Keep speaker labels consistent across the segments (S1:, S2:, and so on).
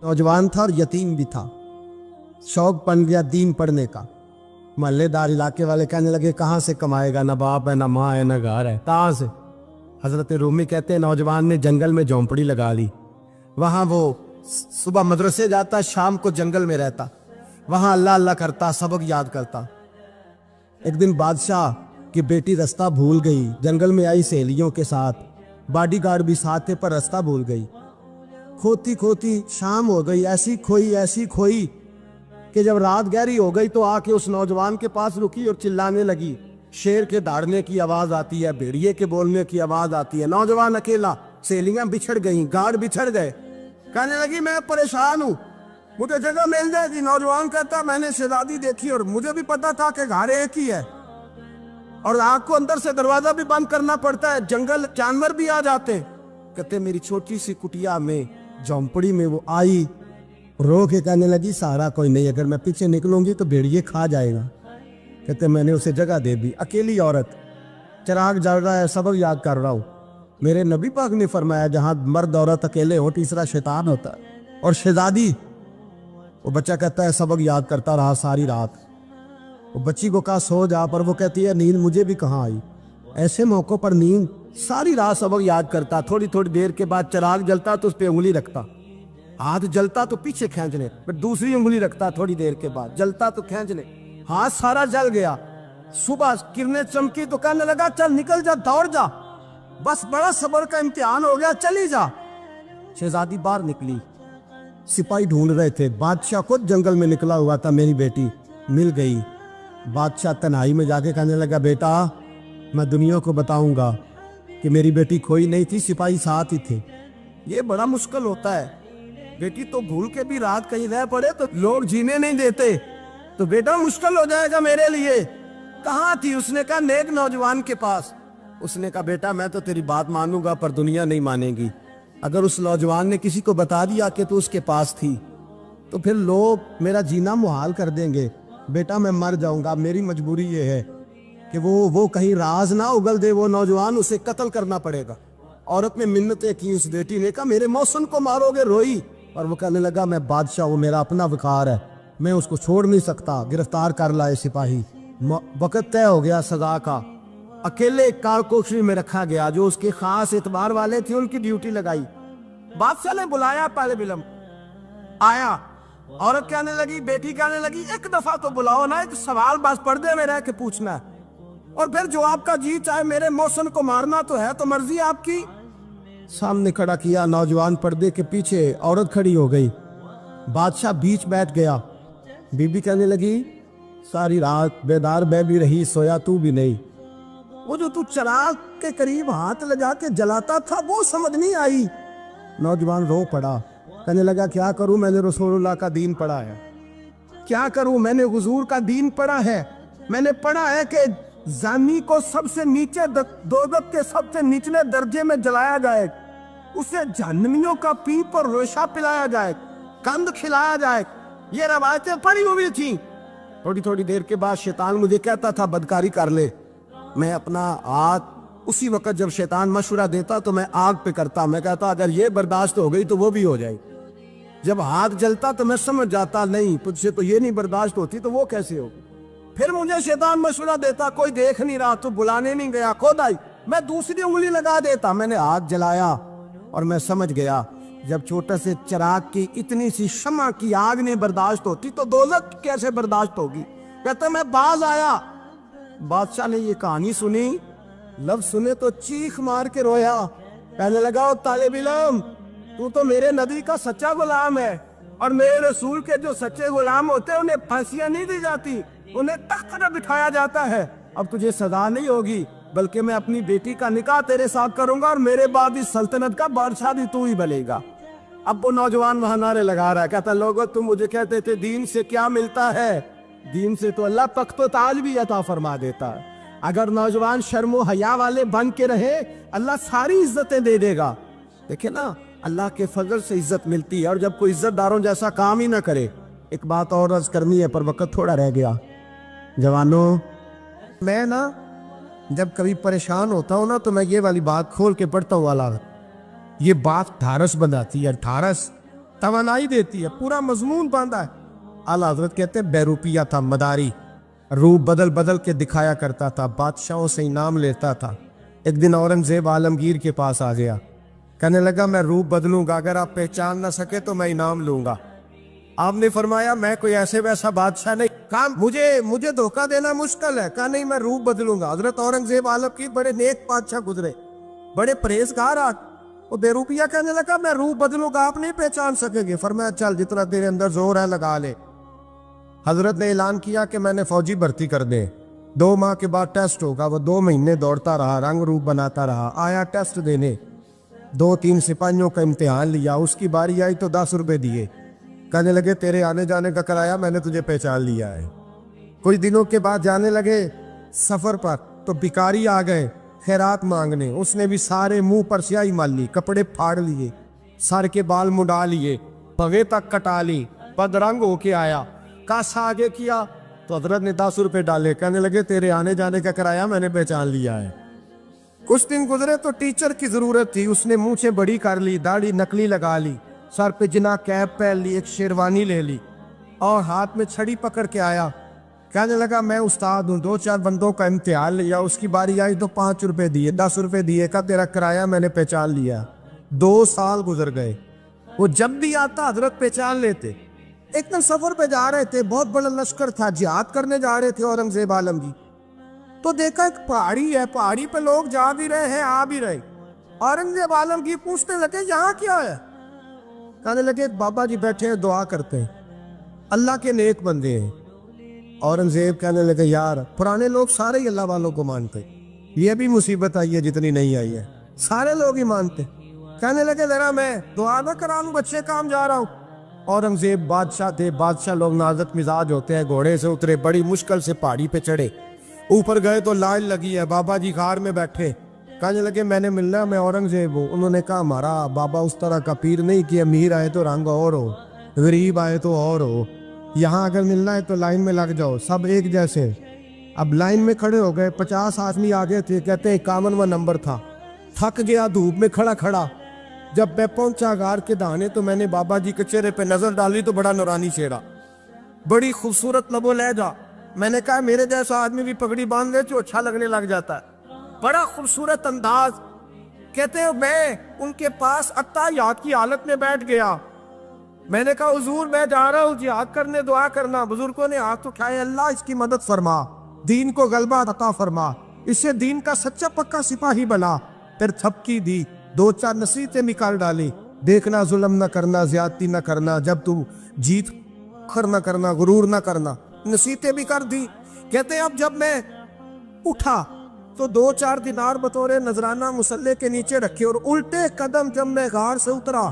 S1: नौजवान था और यतीम भी था। शौक बन गया दीन पढ़ने का। मोहल्लेदार इलाके वाले कहने लगे कहाँ से कमाएगा, ना बाप है, ना माँ है, ना घर है, कहाँ से। हजरत रूमी कहते हैं नौजवान ने जंगल में झोंपड़ी लगा ली। वहाँ वो सुबह मदरसे जाता, शाम को जंगल में रहता, वहाँ अल्लाह अल्लाह करता, सबक याद करता। एक दिन बादशाह की बेटी रास्ता भूल गई, जंगल में आई सहेलियों के साथ, बॉडीगार्ड भी साथ थे, पर रास्ता भूल गई। खोती खोती शाम हो गई, ऐसी खोई कि जब रात गहरी हो गई तो आके उस नौजवान के पास रुकी और चिल्लाने लगी। शेर के दहाड़ने की आवाज आती है, भेड़िए के बोलने की आवाज आती है। नौजवान अकेला, सहेलियां बिछड़ गई, गार्ड बिछड़ गए। कहने लगी मैं परेशान हूँ, मुझे जगह मिल जाएगी। नौजवान कहता मैंने शहजादी देखी और मुझे भी पता था कि घर एक ही है और आग को अंदर से दरवाजा भी बंद करना पड़ता है, जंगल जानवर भी आ जाते। कहते मेरी छोटी सी कुटिया में, झोंपड़ी में वो आई, रो के कहने लगी सहारा कोई नहीं, अगर मैं पीछे निकलूंगी तो भेड़िए खा जाएगा। कहते मैंने उसे जगह दे दी। अकेली औरत, चिराग जल रहा है, सबक याद कर रहा हूँ। मेरे नबी पाक ने फरमाया जहां मर्द औरत अकेले हो तीसरा शैतान होता है। और शहजादी, वो बच्चा कहता है सबक याद करता रहा सारी रात। वो बच्ची को कहा सो जा, पर वो कहती है नींद मुझे भी कहाँ आई। ऐसे मौकों पर नींद, सारी रात सबक याद करता। थोड़ी थोड़ी देर के बाद चिराग जलता तो उस पर उंगली रखता, हाथ जलता तो पीछे खींच ले, फिर दूसरी उंगली रखता, थोड़ी देर के बाद जलता तो खींच ले, हाथ सारा जल गया। सुबह किरणें चमकी तो कहने लगा चल निकल जा, दौड़ जा, बस बड़ा सब्र का इम्तिहान हो गया, चली जा। शहजादी बाहर निकली, सिपाही ढूंढ रहे थे। बादशाह खुद जंगल में निकला हुआ था, मेरी बेटी मिल गई। बादशाह तन्हाई में जाके कहने लगा बेटा मैं दुनिया को बताऊंगा कि मेरी बेटी खोई नहीं थी, सिपाही साथ ही थे। ये बड़ा मुश्किल होता है, बेटी तो भूल के भी रात कहीं रह पड़े तो लोग जीने नहीं देते, तो बेटा मुश्किल हो जाएगा मेरे लिए। कहाँ थी? उसने कहा नेक नौजवान के पास। उसने कहा बेटा मैं तो तेरी बात मानूंगा पर दुनिया नहीं मानेगी। अगर उस नौजवान ने किसी को बता दिया कि तू उसके पास थी तो फिर लोग मेरा जीना मुहाल कर देंगे। बेटा मैं मर जाऊंगा, मेरी मजबूरी ये है कि वो कहीं राज ना उगल दे वो नौजवान, उसे कत्ल करना पड़ेगा। औरत ने मिन्नतें की, उस बेटी ने कहा मेरे मौसम को मारोगे, रोई। और वो कहने लगा मैं बादशाह, वो मेरा अपना विकार है, मैं उसको छोड़ नहीं सकता। गिरफ्तार कर लाए सिपाही। वक्त तय हो गया सजा का। अकेले कारकोशरी में रखा गया, जो उसके खास एतबार वाले थे उनकी ड्यूटी लगाई। बादशाह ने बुलाया, पहले बिलम आया। औरत कहने लगी, बेटी कहने लगी एक दफा तो बुलाओ ना, एक सवाल बस पर्दे में रह के पूछना है और फिर जो आपका जी चाहे, मेरे मौसम को मारना तो है, तो मर्जी आपकी। सामने खड़ा किया नौजवान, पर्दे के पीछे औरत खड़ी हो गई। बादशाह बीच बैठ गया। बीबी कहने लगी सारी रात बेदार मैं भी रही, सोया तू भी नहीं। वो जो तू चिराग के करीब हाथ लगा के जलाता था वो समझ नहीं आई। नौजवान रो पड़ा, कहने लगा क्या करूं, मैंने रसूलुल्लाह का दीन पढ़ा है, क्या करूं, मैंने हुजूर का दीन पढ़ा है। मैंने पढ़ा है कि जानी को सबसे नीचे दोज़ख के सबसे निचले दर्जे में जलाया जाए, उसे जहन्नमियों का पीप और रेशा पिलाया जाए, कंद खिलाया जाए। ये रवायतें पड़ी हुई थी। थोड़ी थोड़ी देर के बाद शैतान मुझे कहता था बदकारी कर ले। मैं अपना हाथ उसी वक्त जब शैतान मशवरा देता तो मैं आग पे करता। मैं कहता अगर ये बर्दाश्त हो गई तो वो भी हो जाएगी। जब हाथ जलता तो मैं समझ जाता नहीं तुझसे तो ये नहीं बर्दाश्त होती तो वो कैसे होगी। फिर मुझे शैतान मशवरा देता कोई देख नहीं रहा तो बुलाने नहीं गया, खुद आई, मैं दूसरी उंगली लगा देता। मैंने हाथ जलाया और मैं समझ गया जब छोटे से चिराग की इतनी सी शमा की आग नहीं बर्दाश्त होती तो दोज़ख कैसे बर्दाश्त होगी। कहता मैं बाज आया। बादशाह ने ये कहानी सुनी, लफ्ज सुने तो चीख मार के रोया। कहने लगा ओ तालिब इल्म, तू तो मेरे नबी का सच्चा गुलाम है और मेरे रसूल के जो सच्चे गुलाम होते हैं उन्हें फांसियां नहीं दी जाती, उन्हें तख्त पर बिठाया जाता है। अब तुझे सजा नहीं होगी बल्कि मैं अपनी बेटी का निकाह तेरे साथ करूंगा और मेरे बाद इस सल्तनत का बादशाह भी तू ही बनेगा। अब वो नौजवान वहां नारे लगा रहा है, कहता लोगों तुम मुझे कहते थे दीन से क्या मिलता है, दीन से तो अल्लाह तख्त व ताज भी अता फरमा देता है। अगर नौजवान शर्म व हया वाले बन के रहे अल्लाह सारी इज्जतें दे देगा। देखे ना अल्लाह के फजल से इज्जत मिलती है और जब कोई इज्जतदारों जैसा काम ही ना करे। एक बात और अर्ज करनी है पर वक्त थोड़ा रह गया। जवानों, मैं ना जब कभी परेशान होता हूँ ना तो मैं ये वाली बात खोल के पढ़ता हूँ। वाला ये बात ढारस बनाती है, ढारस توانائی دیتی ہے, پورا مضمون باندھا ہے. اعلیٰ حضرت کہتے ہیں بیروپیہ تھا, مداری, روپ بدل بدل کے دکھایا کرتا تھا, بادشاہوں سے انعام لیتا تھا. ایک دن اورنگزیب عالمگیر کے پاس آ گیا, کہنے لگا میں روپ بدلوں گا, اگر آپ پہچان نہ سکے تو میں انعام لوں گا. آپ نے فرمایا میں کوئی ایسے ویسا بادشاہ نہیں, کہا مجھے دھوکہ دینا مشکل ہے. کہا نہیں, میں روپ بدلوں گا. حضرت اورنگزیب عالمگیر بڑے نیک بادشاہ گزرے, بڑے پرہیزگار. وہ بیروپیہ کہنے لگا میں روپ بدلوں گا, آپ نہیں پہچان سکیں گے. فرمایا چل جتنا تیرے اندر زور ہے لگا لے. حضرت نے اعلان کیا کہ میں نے فوجی بھرتی کر دیں, 2 ماہ کے بعد ٹیسٹ ہوگا. وہ 2 مہینے دوڑتا رہا, رنگ روپ بناتا رہا, آیا ٹیسٹ دینے, 2-3 سپاہیوں کا امتحان لیا. اس کی باری آئی تو 10 روپے دیے, کہنے لگے تیرے آنے جانے کا کرایہ میں نے تجھے پہچان لیا ہے. کچھ دنوں کے بعد جانے لگے سفر پر, تو بھکاری آ گئے خیرات مانگنے. اس نے بھی سارے منہ پر سیاہی مال لی, کپڑے پھاڑ لیے, سر کے بال مڈا لیے, پگے تک کٹا لی, بدرنگ ہو کے آیا. کاسا آگے کیا تو حضرت نے 10 روپے ڈالے, کہنے لگے تیرے آنے جانے کا کرایہ میں نے پہچان لیا ہے. کچھ دن گزرے تو ٹیچر کی ضرورت تھی. اس نے منہ سے بڑی کر لی, داڑھی نکلی لگا لی, سر پہ جنا کیپ پہن لی, ایک شیروانی لے لی اور ہاتھ میں چھڑی پکڑ کے آیا. کہنے لگا میں استاد ہوں, 2-4 بندوں کا امتحان لیا, اس کی باری آئی تو 5 روپے دیے, 10 روپے دیے, کا تیرا کرایہ میں نے پہچان لیا. 2 سال گزر گئے. وہ جب بھی آتا حضرت پہچان لیتے. ایک دن سفر پہ جا رہے تھے, بہت بڑا لشکر تھا, جہاد کرنے جا رہے تھے اورنگزیب عالمگیر. تو دیکھا ایک پہاڑی ہے, پہاڑی پہ لوگ جا بھی رہے ہیں آ بھی رہے. اورنگزیب عالمگیر پوچھنے لگے یہاں کیا ہے؟ کہنے لگے بابا جی بیٹھے ہیں دعا کرتے ہیں, اللہ کے نیک بندے ہیں. اورنگزیب کہنے لگے یار پرانے لوگ سارے ہی اللہ والوں کو مانتے, یہ بھی مصیبت آئی ہے جتنی نہیں آئی ہے, سارے لوگ ہی مانتے. کہنے لگے ذرا میں دعا نہ کرا لوں, بچے کام جا رہا ہوں. اورنگزیب بادشاہ تھے, بادشاہ لوگ نازک مزاج ہوتے ہیں. گھوڑے سے اترے, بڑی مشکل سے پہاڑی پہ چڑھے, اوپر گئے تو لائن لگی ہے, بابا جی غار میں بیٹھے. کہنے لگے میں نے ملنا, میں اورنگزیب ہوں. انہوں نے کہا ہمارا بابا اس طرح کا پیر نہیں کہ امیر آئے تو رنگ اور ہو, غریب آئے تو اور ہو, یہاں اگر ملنا ہے تو لائن میں لگ جاؤ, سب ایک جیسے. اب لائن میں کھڑے ہو گئے, 50 آدمی آگے تھے, کہتے ہیں 51واں نمبر تھا. تھک گیا دھوپ میں کھڑا کھڑا. جب میں پہنچا غار کے دہانے تو میں نے بابا جی کے چہرے پہ نظر ڈالی تو بڑا نورانی چہرہ, بڑی خوبصورت لب و لہجہ. میں نے کہا میرے جیسا آدمی بھی پگڑی باندھ لے تو اچھا لگنے لگ جاتا ہے, بڑا خوبصورت انداز. کہتے ہیں میں ان کے پاس اتحیات کی حالت میں بیٹھ گیا. میں نے کہا حضور میں جا رہا ہوں جہاد کرنے, دعا کرنا. بزرگوں نے ہاتھ اٹھائے, اللہ اس کی مدد فرما, دین کو غلبہ عطا فرما, اسے دین کا سچا پکا سپاہی بنا. پھر تھپکی دی, 2-4 نصیحتیں نکال ڈالی. دیکھنا ظلم نہ کرنا, زیادتی نہ کرنا, جب تم جیت کر نہ کرنا, غرور نہ کرنا. نصیحتیں بھی کر دی. کہتے ہیں اب جب میں اٹھا تو 2-4 دینار بطور نذرانہ مسلح کے نیچے رکھے, اور الٹے قدم جب میں غار سے اترا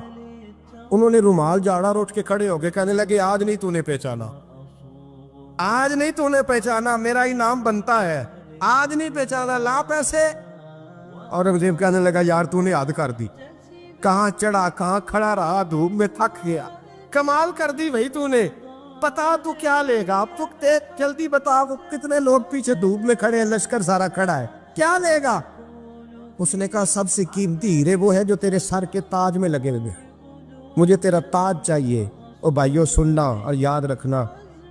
S1: انہوں نے رومال جھاڑا اور اٹھ کے کھڑے ہو گئے. کہنے لگے آج نہیں تو نے پہچانا, آج نہیں تو نے پہچانا, میرا انعام بنتا ہے, آج نہیں پہچانا, لا پیسے. اورنگزیب کہنے لگا یار تو نے حد کر دی, کہاں چڑھا کہاں کھڑا رہا, دھوپ میں تھک گیا, کمال کر دی بھائی تو نے. بتا تو کیا لے گا, اب تو جلدی بتا, وہ کتنے لوگ پیچھے دھوپ میں کھڑے ہیں, لشکر سارا کھڑا ہے, کیا لے گا؟ اس نے کہا سب سے قیمتی ہیرے وہ ہے جو تیرے سر کے تاج میں لگے ہوئے, مجھے تیرا تاج چاہیے. او بھائیو سننا اور یاد رکھنا,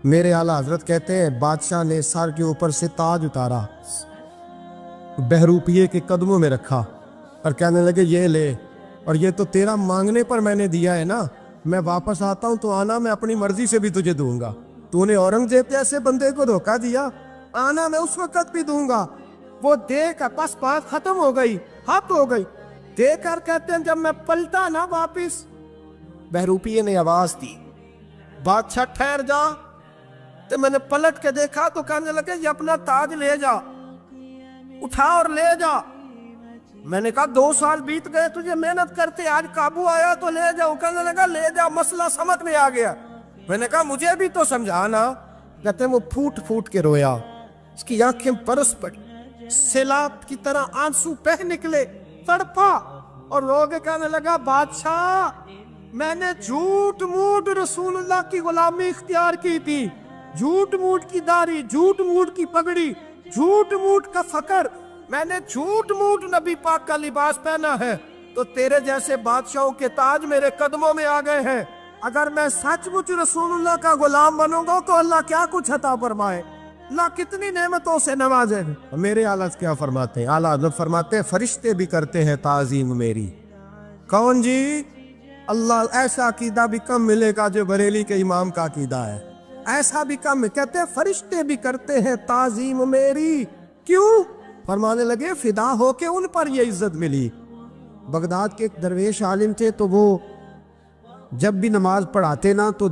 S1: میرے اعلیٰ حضرت کہتے ہیں بادشاہ نے سر کے اوپر سے تاج اتارا, بہروپیے کے قدموں میں رکھا اور کہنے لگے یہ لے, اور یہ تو تیرا مانگنے پر میں نے دیا ہے نا, میں واپس آتا ہوں تو آنا میں اپنی مرضی سے بھی تجھے دوں گا. تو نے اورنگزیب جیسے بندے کو دھوکہ دیا, آنا میں اس وقت بھی دوں گا. وہ دے کر بس بات ختم ہو گئی, حق ہو گئی. دے کر کہتے ہیں جب میں پلٹا نا واپس, بہروپیے نے آواز دی بادشاہ ٹھہر جا. تو میں نے پلٹ کے دیکھا تو کہنے لگے یہ اپنا تاج لے جا, اٹھا اور لے جا. میں نے کہا 2 سال بیت گئے تجھے محنت کرتے, آج قابو آیا تو لے جاؤ. کہنے لگا لے جا, مسئلہ سمجھ میں آ گیا. میں نے کہا مجھے بھی تو سمجھانا. کہتے ہیں وہ پھوٹ پھوٹ کے رویا, اس کی آنکھیں برس پڑی, سیلاب کی طرح آنسو بہہ نکلے, تڑپا اور رو کے کہنے لگا بادشاہ میں نے جھوٹ موٹ رسول اللہ کی غلامی اختیار کی تھی, جھوٹ موٹ کی داڑھی, جھوٹ موٹ کی پگڑی, جھوٹ موٹ کا فقر, میں نے جھوٹ موٹ نبی پاک کا لباس پہنا ہے, تو تیرے جیسے بادشاہوں کے تاج میرے قدموں میں آ گئے ہیں. अगर मैं सचमुच रसूलुल्लाह का गुलाम बनूंगा तो अल्लाह क्या कुछ अता फरमाए, अल्लाह कितनी नेमतों से नवाजे। मेरे आला क्या फरमाते हैं, आला हज़रत फरमाते हैं फरिश्ते भी करते हैं ताज़ीम मेरी। कौन जी? अल्लाह। ऐसा अकीदा भी कम मिलेगा जो बरेली के इमाम का अकीदा है, ऐसा भी कम। कहते हैं फरिश्ते भी करते हैं ताज़ीम मेरी। क्यों? फरमाने लगे फिदा होके उन पर ये इज्जत मिली। बगदाद के एक दरवेश आलिम थे, तो वो जब भी नमाज पढ़ाते ना तो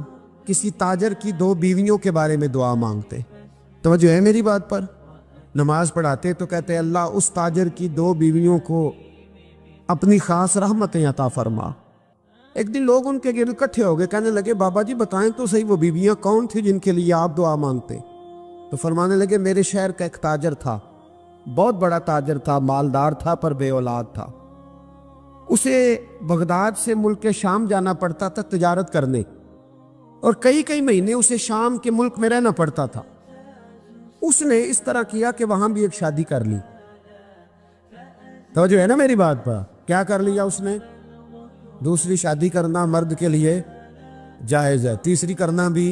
S1: किसी ताजर की 2 बीवियों के बारे में दुआ मांगते। तवज्जो है मेरी बात पर? नमाज पढ़ाते तो कहते अल्लाह उस ताजर की 2 बीवियों को अपनी खास रहमतें अता फरमा। एक दिन लोग उनके गिर्द इकट्ठे हो गए, कहने लगे बाबा जी बताएं तो सही वो बीवियां कौन थी जिनके लिए आप दुआ मांगते? तो फरमाने लगे मेरे शहर का एक ताजर था, बहुत बड़ा ताजर था, मालदार था पर बे औलाद था। उसे बगदाद से मुल्क के शाम जाना पड़ता था तिजारत करने, और कई कई महीने उसे शाम के मुल्क में रहना पड़ता था। उसने इस तरह किया कि वहां भी एक शादी कर ली। तो जो है ना मेरी बात पर, क्या कर लिया उसने? दूसरी शादी करना मर्द के लिए जायज़ है, तीसरी करना भी,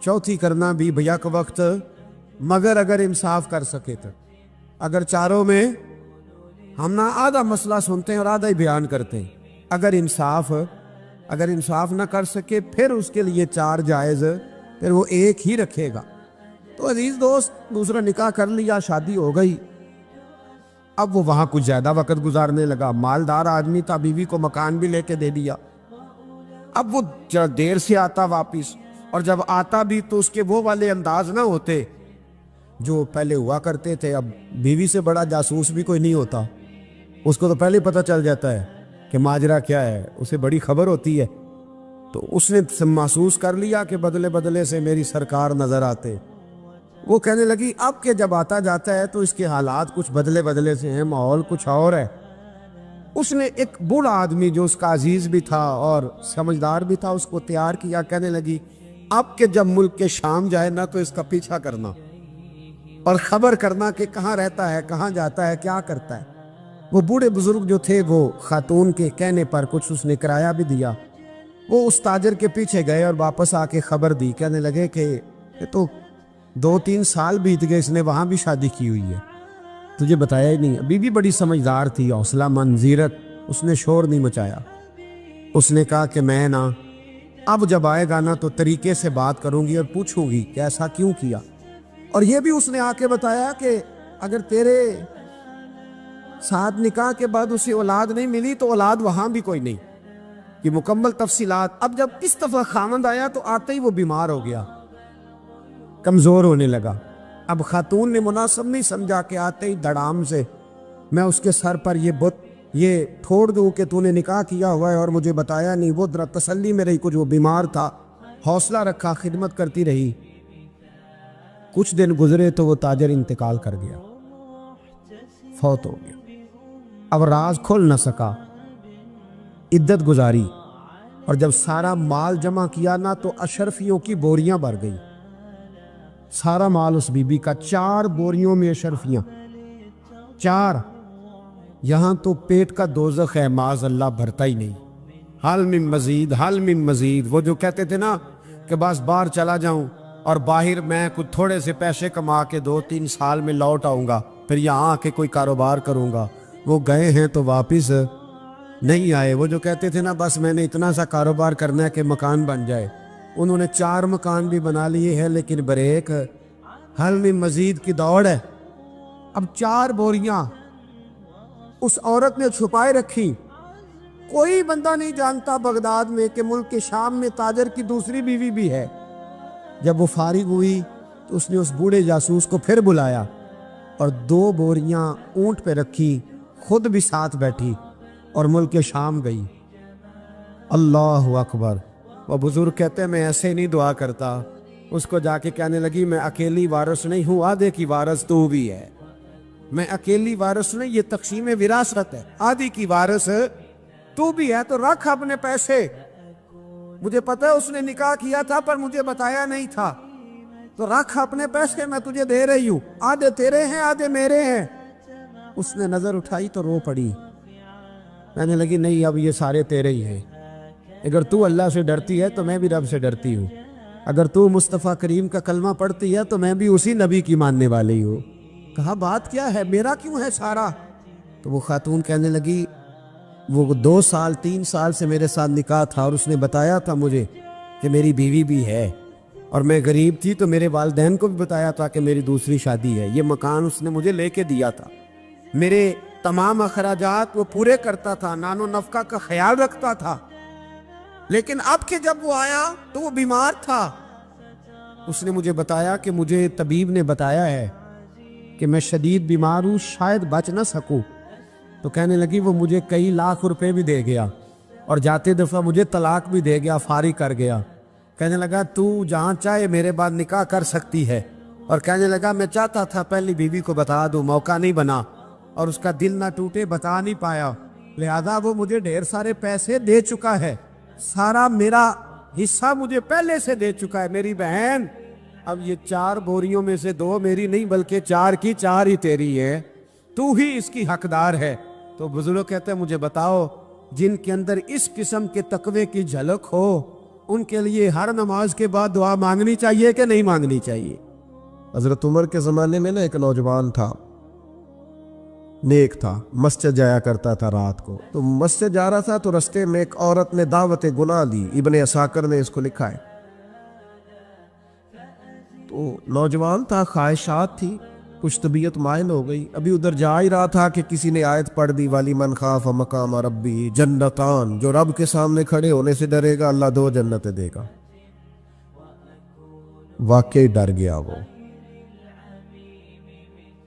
S1: चौथी करना भी भैया के वक्त, मगर अगर इंसाफ कर सके तो। अगर चारों में हम ना आधा मसला सुनते हैं और आधा ही बयान करते हैं, अगर इंसाफ ना कर सके फिर उसके लिए 4 जायज़, फिर वो एक ही रखेगा। तो अजीज दोस्त, दूसरा निकाह कर लिया, शादी हो गई। अब वो वहां कुछ ज्यादा वक्त गुजारने लगा, मालदार आदमी था, बीवी को मकान भी लेके दे दिया। अब वो देर से आता वापिस, और जब आता भी तो उसके वो वाले अंदाज ना होते जो पहले हुआ करते थे। अब बीवी से बड़ा जासूस भी कोई नहीं होता, उसको तो पहले पता चल जाता है कि माजरा क्या है, उसे बड़ी खबर होती है। तो उसने महसूस कर लिया कि बदले बदले से मेरी सरकार नजर आते। वो कहने लगी अब के जब आता जाता है तो इसके हालात कुछ बदले बदले से हैं, माहौल कुछ और है। उसने एक बूढ़ा आदमी जो उसका अजीज भी था और समझदार भी था उसको तैयार किया। कहने लगी अब के जब मुल्क के शाम जाए ना तो इसका पीछा करना और खबर करना कि कहाँ रहता है, कहाँ जाता है, क्या करता है। वो बूढ़े बुजुर्ग जो थे वो खातून के कहने पर कुछ उसने किराया भी दिया। वो उस ताजर के पीछे गए और वापस आके खबर दी। कहने लगे कि ये तो 2-3 साल बीत गए, इसने वहां भी शादी की हुई है, तुझे बताया ही नहीं। बीवी बड़ी समझदार थी, हौसला मंद, जीरत, उसने शोर नहीं मचाया। उसने कहा कि मैं ना अब जब आएगा ना तो तरीके से बात करूंगी और पूछूंगी कि ऐसा क्यों किया। और ये भी उसने आके बताया कि अगर तेरे साथ निकाह के बाद उसे औलाद नहीं मिली तो औलाद वहां भी कोई नहीं, कि मुकम्मल तफसीलात। अब जब इस दफा खामंद आया तो आते ही वो बीमार हो गया, कमजोर होने लगा। अब खातून ने मुनासिब नहीं समझा कि आते ही धड़ाम से मैं उसके सर पर ये ठोड़ दूं कि तूने निकाह किया हुआ है और मुझे बताया नहीं। वो जरा तसल्ली में रही, कुछ वो बीमार था, हौसला रखा, खिदमत करती रही। कुछ दिन गुजरे तो वो ताजर इंतकाल कर गया, फौत हो गया। अब राज खोल न सका, इद्दत गुजारी, और जब सारा माल जमा किया ना तो अशरफियों की बोरियां भर गई। सारा माल उस बीबी का, 4 बोरियों में अशरफियां, 4। यहां तो पेट का दोज़ख है, माज अल्लाह भरता ही नहीं। हाल में मजीद, हाल में मजीद। वो जो कहते थे ना कि बस बाहर चला जाऊं और बाहर मैं कुछ थोड़े से पैसे कमा के 2-3 साल में लौट आऊंगा, फिर यहाँ आके कोई कारोबार करूंगा, वो गए हैं तो वापिस नहीं आए। वो जो कहते थे ना बस मैंने इतना सा कारोबार करना है कि मकान बन जाए, उन्होंने 4 मकान भी बना लिए हैं, लेकिन ब्रेक हल में मजीद की दौड़ है। अब 4 बोरियां उस औरत ने छुपाए रखी। कोई बंदा नहीं जानता बगदाद में कि मुल्क के शाम में ताजर की दूसरी बीवी भी है। जब वो फारिग हुई तो उसने उस बूढ़े जासूस को फिर बुलाया और 2 बोरियां ऊंट पे रखी, खुद भी साथ बैठी और मुल्क के शाम गई। अल्लाह अकबर। वो बुजुर्ग कहते हैं मैं ऐसे नहीं दुआ करता। उसको जाके कहने लगी मैं अकेली वारिस नहीं हूँ, आधे की वारिस तू भी है। मैं अकेली वारिस नहीं, ये तक़सीम विरासत है, आधी की वारिस तू भी है। तो रख अपने पैसे, मुझे पता है उसने निकाह किया था पर मुझे बताया नहीं था, तो रख अपने पैसे, मैं तुझे दे रही हूँ, आधे तेरे हैं आधे मेरे हैं। उसने नजर उठाई तो रो पड़ी, कहने लगी नहीं अब ये सारे तेरे ही हैं। اگر تو اللہ سے ڈرتی ہے تو میں بھی رب سے ڈرتی ہوں، اگر تو مصطفیٰ کریم کا کلمہ پڑھتی ہے تو میں بھی اسی نبی کی ماننے والی ہوں۔ کہا بات کیا ہے، میرا کیوں ہے سارا؟ تو وہ خاتون کہنے لگی وہ 2 سال 3 سال سے میرے ساتھ نکاح تھا، اور اس نے بتایا تھا مجھے کہ میری بیوی بھی ہے، اور میں غریب تھی تو میرے والدین کو بھی بتایا تھا کہ میری دوسری شادی ہے۔ یہ مکان اس نے مجھے لے کے دیا تھا، میرے تمام اخراجات وہ پورے کرتا تھا، نان و نفقہ کا خیال رکھتا تھا، لیکن اب کہ جب وہ آیا تو وہ بیمار تھا۔ اس نے مجھے بتایا کہ مجھے طبیب نے بتایا ہے کہ میں شدید بیمار ہوں، شاید بچ نہ سکوں۔ تو کہنے لگی وہ مجھے کئی لاکھ روپے بھی دے گیا، اور جاتے دفعہ مجھے طلاق بھی دے گیا، فارغ کر گیا۔ کہنے لگا تو جہاں چاہے میرے بعد نکاح کر سکتی ہے، اور کہنے لگا میں چاہتا تھا پہلی بیوی کو بتا دوں، موقع نہیں بنا، اور اس کا دل نہ ٹوٹے، بتا نہیں پایا، لہذا وہ مجھے ڈھیر سارے پیسے دے چکا ہے، سارا میرا حصہ مجھے پہلے سے دے چکا ہے۔ میری بہن اب یہ 4 بوریوں میں سے 2 میری نہیں بلکہ 4 کی 4 ہی تیری ہے، تو ہی اس کی حقدار ہے۔ تو بزرگ کہتے ہیں مجھے بتاؤ جن کے اندر اس قسم کے تقوی کی جھلک ہو ان کے لیے ہر نماز کے بعد دعا مانگنی چاہیے کہ نہیں مانگنی چاہیے؟ حضرت عمر کے زمانے میں نا ایک نوجوان تھا، نیک تھا، مسجد جایا کرتا تھا رات کو، تو مسجد جا رہا تھا تو رستے میں ایک عورت نے دعوت گناہ دی، ابن عساکر نے اس کو لکھا ہے۔ تو نوجوان تھا، خواہشات تھی، کچھ طبیعت مائل ہو گئی، ابھی ادھر جا ہی رہا تھا کہ کسی نے آیت پڑھ دی والی من خاف مقام ربی جنتان، جو رب کے سامنے کھڑے ہونے سے ڈرے گا اللہ 2 جنتیں دے گا۔ واقعی ڈر گیا، وہ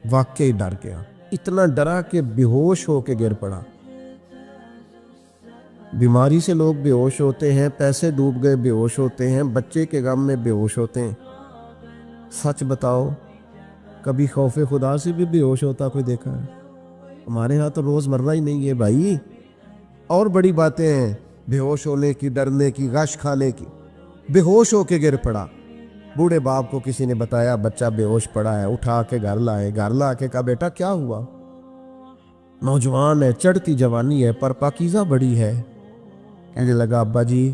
S1: واقعی ڈر گیا، اتنا ڈرا کہ بے ہوش ہو کے گر پڑا۔ بیماری سے لوگ بے ہوش ہوتے ہیں، پیسے ڈوب گئے بے ہوش ہوتے ہیں، بچے کے غم میں بے ہوش ہوتے ہیں۔ سچ بتاؤ کبھی خوف خدا سے بھی بے ہوش ہوتا کوئی دیکھا ہے؟ ہمارے ہاں تو روز مرہ ہی نہیں ہے بھائی، اور بڑی باتیں ہیں بے ہوش ہونے کی، ڈرنے کی، غش کھانے کی۔ بے ہوش ہو کے گر پڑا، بوڑھے باپ کو کسی نے بتایا بچہ بے ہوش پڑا ہے، اٹھا کے گھر لائے، گھر لا کے کہا بیٹا کیا ہوا؟ نوجوان ہے، چڑھتی جوانی ہے، پر پاکیزہ بڑی ہے۔ کہنے لگا ابا جی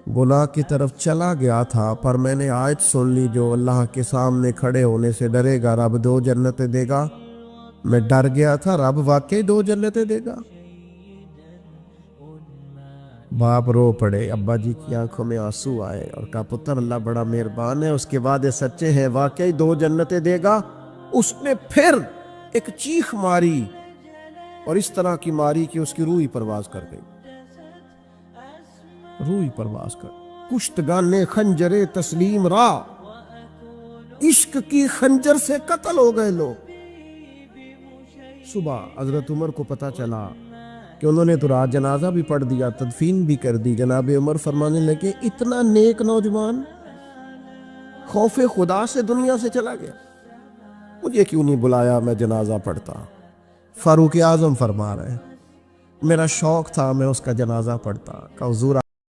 S1: گناہ کی طرف چلا گیا تھا، پر میں نے آیت سن لی جو اللہ کے سامنے کھڑے ہونے سے ڈرے گا رب 2 جنتیں دے گا، میں ڈر گیا تھا، رب واقعی 2 جنتیں دے گا۔ باپ رو پڑے، ابا جی کی آنکھوں میں آنسو آئے، اور کہا پتر اللہ بڑا مہربان ہے، اس کے وعدے سچے ہیں، واقعی 2 جنتیں دے گا۔ اس نے پھر ایک چیخ ماری، اور اس طرح کی ماری کہ اس کی روح ہی پرواز کر گئی، روح ہی پرواز کر۔ کشتگان خنجر تسلیم را، عشق کی خنجر سے قتل ہو گئے لوگ۔ صبح حضرت عمر کو پتا چلا کہ انہوں نے تو رات جنازہ بھی پڑھ دیا، تدفین بھی کر دی۔ جناب عمر فرمانے لگے اتنا نیک نوجوان خوف خدا سے دنیا سے چلا گیا، مجھے کیوں نہیں بلایا، میں جنازہ پڑھتا۔ فاروق اعظم فرما رہے ہیں میرا شوق تھا میں اس کا جنازہ پڑھتا، کہ حضور